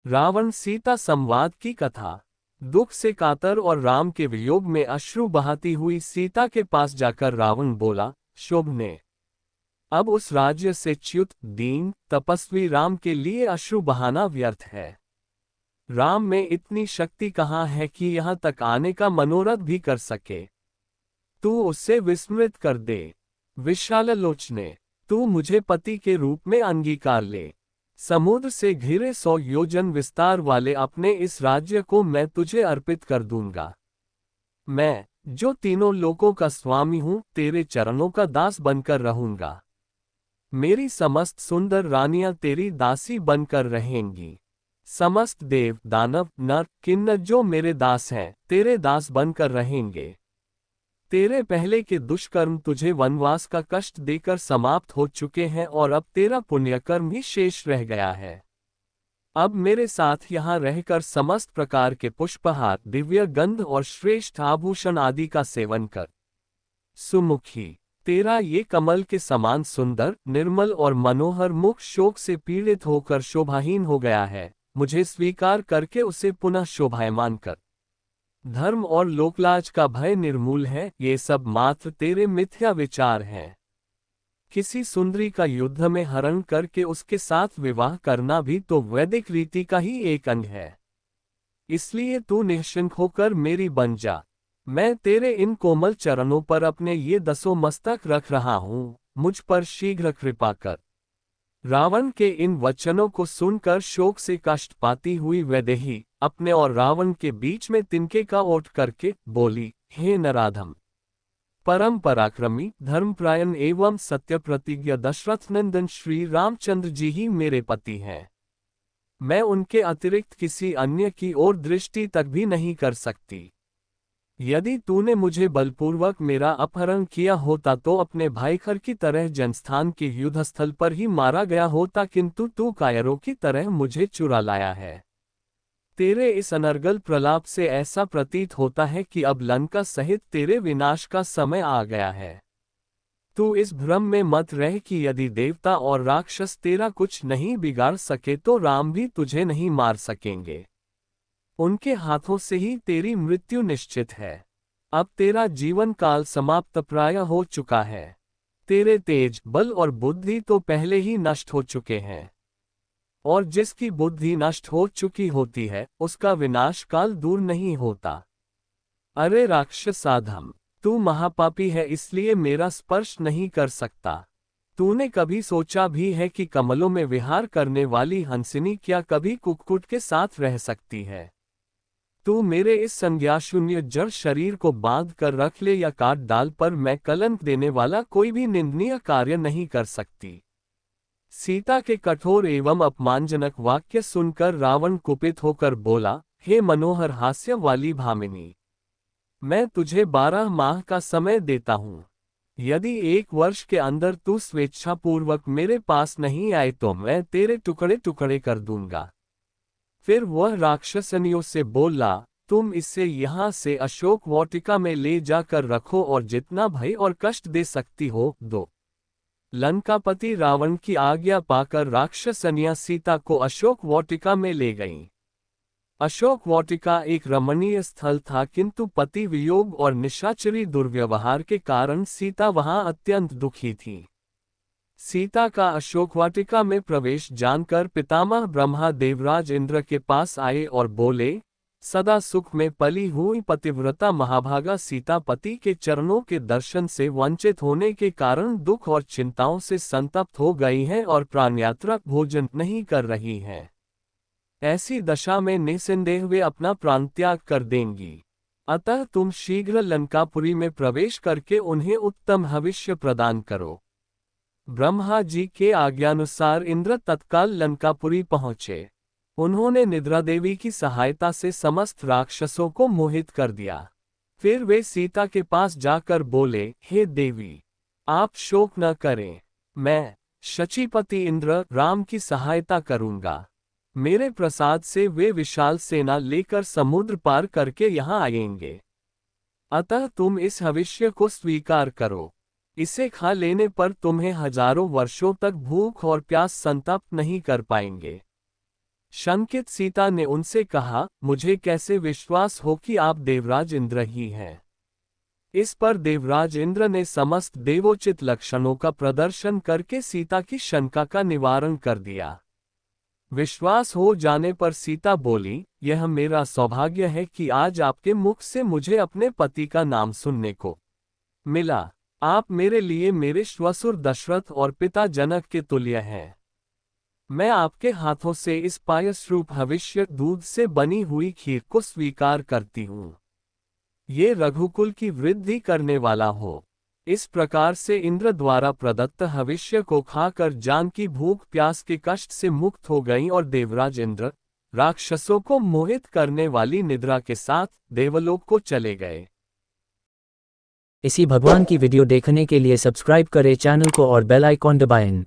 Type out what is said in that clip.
रावण सीता संवाद की कथा। दुख से कातर और राम के वियोग में अश्रु बहाती हुई सीता के पास जाकर रावण बोला, शोभने, अब उस राज्य से च्युत दीन तपस्वी राम के लिए अश्रु बहाना व्यर्थ है। राम में इतनी शक्ति कहाँ है कि यहाँ तक आने का मनोरथ भी कर सके। तू उससे विस्मृत कर दे। विशाल लोचने, तू मुझे पति के रूप में अंगीकार ले। समुद्र से घिरे 100 योजन विस्तार वाले अपने इस राज्य को मैं तुझे अर्पित कर दूंगा। मैं, जो तीनों लोकों का स्वामी हूं, तेरे चरणों का दास बनकर रहूंगा। मेरी समस्त सुंदर रानियां तेरी दासी बनकर रहेंगी। समस्त देव, दानव, नर, किन्नर जो मेरे दास हैं, तेरे दास बनकर रहेंगे। तेरे पहले के दुष्कर्म तुझे वनवास का कष्ट देकर समाप्त हो चुके हैं और अब तेरा पुण्यकर्म ही शेष रह गया है। अब मेरे साथ यहाँ रहकर समस्त प्रकार के पुष्पहार, दिव्य गंध और श्रेष्ठ आभूषण आदि का सेवन कर। सुमुखी, तेरा ये कमल के समान सुंदर, निर्मल और मनोहर मुख शोक से पीड़ित होकर शोभाहीन हो गया है। मुझे स्वीकार करके उसे पुनः शोभायमान कर। धर्म और लोकलाज का भय निर्मूल है, ये सब मात्र तेरे मिथ्या विचार हैं। किसी सुंदरी का युद्ध में हरण करके उसके साथ विवाह करना भी तो वैदिक रीति का ही एक अंग है। इसलिए तू निश्चिंत होकर मेरी बन जा। मैं तेरे इन कोमल चरणों पर अपने ये 10 मस्तक रख रहा हूँ, मुझ पर शीघ्र कृपा कर। रावण के इन वचनों को सुनकर शोक से कष्ट पाती हुई वैदेही अपने और रावण के बीच में तिनके का ओट करके बोली, हे नराधम, परम पराक्रमी, धर्मपरायण एवं सत्य प्रतिज्ञ दशरथ नंदन श्री रामचंद्र जी ही मेरे पति हैं। मैं उनके अतिरिक्त किसी अन्य की ओर दृष्टि तक भी नहीं कर सकती। यदि तूने मुझे बलपूर्वक मेरा अपहरण किया होता तो अपने भाई खर की तरह जनस्थान के युद्धस्थल पर ही मारा गया होता, किंतु तू कायरों की तरह मुझे चुरा लाया है। तेरे इस अनर्गल प्रलाप से ऐसा प्रतीत होता है कि अब लंका सहित तेरे विनाश का समय आ गया है। तू इस भ्रम में मत रह कि यदि देवता और राक्षस तेरा कुछ नहीं बिगाड़ सके तो राम भी तुझे नहीं मार सकेंगे। उनके हाथों से ही तेरी मृत्यु निश्चित है। अब तेरा जीवन काल समाप्त प्राय हो चुका है। तेरे तेज, बल और बुद्धि तो पहले ही नष्ट हो चुके हैं। और जिसकी बुद्धि नष्ट हो चुकी होती है, उसका विनाश काल दूर नहीं होता। अरे राक्षसाधम, तू महापापी है, इसलिए मेरा स्पर्श नहीं कर सकता। तूने कभी सोचा भी है कि कमलों में विहार करने वाली हंसिनी क्या कभी कुक्कुट के साथ रह सकती है? तू मेरे इस संज्ञाशून्य जड़ शरीर को बांध कर रख ले या काट डाल, पर मैं कलंक देने वाला कोई भी निंदनीय कार्य नहीं कर सकती। सीता के कठोर एवं अपमानजनक वाक्य सुनकर रावण कुपित होकर बोला, हे मनोहर हास्य वाली भामिनी, मैं तुझे 12 माह का समय देता हूँ। यदि 1 वर्ष के अंदर तू स्वेच्छापूर्वक मेरे पास नहीं आए तो मैं तेरे टुकड़े टुकड़े कर दूंगा। फिर वह राक्षसनियों से बोला, तुम इसे यहाँ से अशोक वाटिका में ले जाकर रखो और जितना भय और कष्ट दे सकती हो दो। लंकापति रावण की आज्ञा पाकर राक्षसनियां सीता को अशोक वाटिका में ले गईं। अशोक वाटिका एक रमणीय स्थल था, किंतु पति वियोग और निशाचरी दुर्व्यवहार के कारण सीता वहां अत्यंत दुखी थी। सीता का अशोक वाटिका में प्रवेश जानकर पितामह ब्रह्मा देवराज इंद्र के पास आए और बोले, सदा सुख में पली हुई पतिव्रता महाभागा सीता पति के चरणों के दर्शन से वंचित होने के कारण दुख और चिंताओं से संतप्त हो गई है और प्राणयात्रक भोजन नहीं कर रही हैं। ऐसी दशा में निसंदेह वे अपना प्राण त्याग कर देंगी। अतः तुम शीघ्र लंकापुरी में प्रवेश करके उन्हें उत्तम हविष्य प्रदान करो। ब्रह्मा जी के आज्ञानुसार इंद्र तत्काल लंकापुरी पहुंचे। उन्होंने निद्रा देवी की सहायता से समस्त राक्षसों को मोहित कर दिया। फिर वे सीता के पास जाकर बोले, हे देवी, आप शोक न करें। मैं, शचीपति इंद्र, राम की सहायता करूंगा। मेरे प्रसाद से वे विशाल सेना लेकर समुद्र पार करके यहाँ आएंगे। अतः तुम इस हविष्य को स्वीकार करो। इसे खा लेने पर तुम्हें हजारों वर्षों तक भूख और प्यास संतप्त नहीं कर पाएंगे। शंकित सीता ने उनसे कहा, मुझे कैसे विश्वास हो कि आप देवराज इंद्र ही हैं। इस पर देवराज इंद्र ने समस्त देवोचित लक्षणों का प्रदर्शन करके सीता की शंका का निवारण कर दिया। विश्वास हो जाने पर सीता बोली, यह मेरा सौभाग्य है कि आज आपके मुख से मुझे अपने पति का नाम सुनने को मिला। आप मेरे लिए मेरे श्वशुर दशरथ और पिता जनक के तुल्य हैं। मैं आपके हाथों से इस पायस रूप भविष्य दूध से बनी हुई खीर को स्वीकार करती हूँ। ये रघुकुल की वृद्धि करने वाला हो। इस प्रकार से इंद्र द्वारा प्रदत्त भविष्य को खाकर जानकी भूख प्यास के कष्ट से मुक्त हो गई और देवराज इंद्र राक्षसों को मोहित करने वाली निद्रा के साथ देवलोक को चले गए। इसी भगवान की वीडियो देखने के लिए सब्सक्राइब करें चैनल को और बेल आइकॉन दबाएं।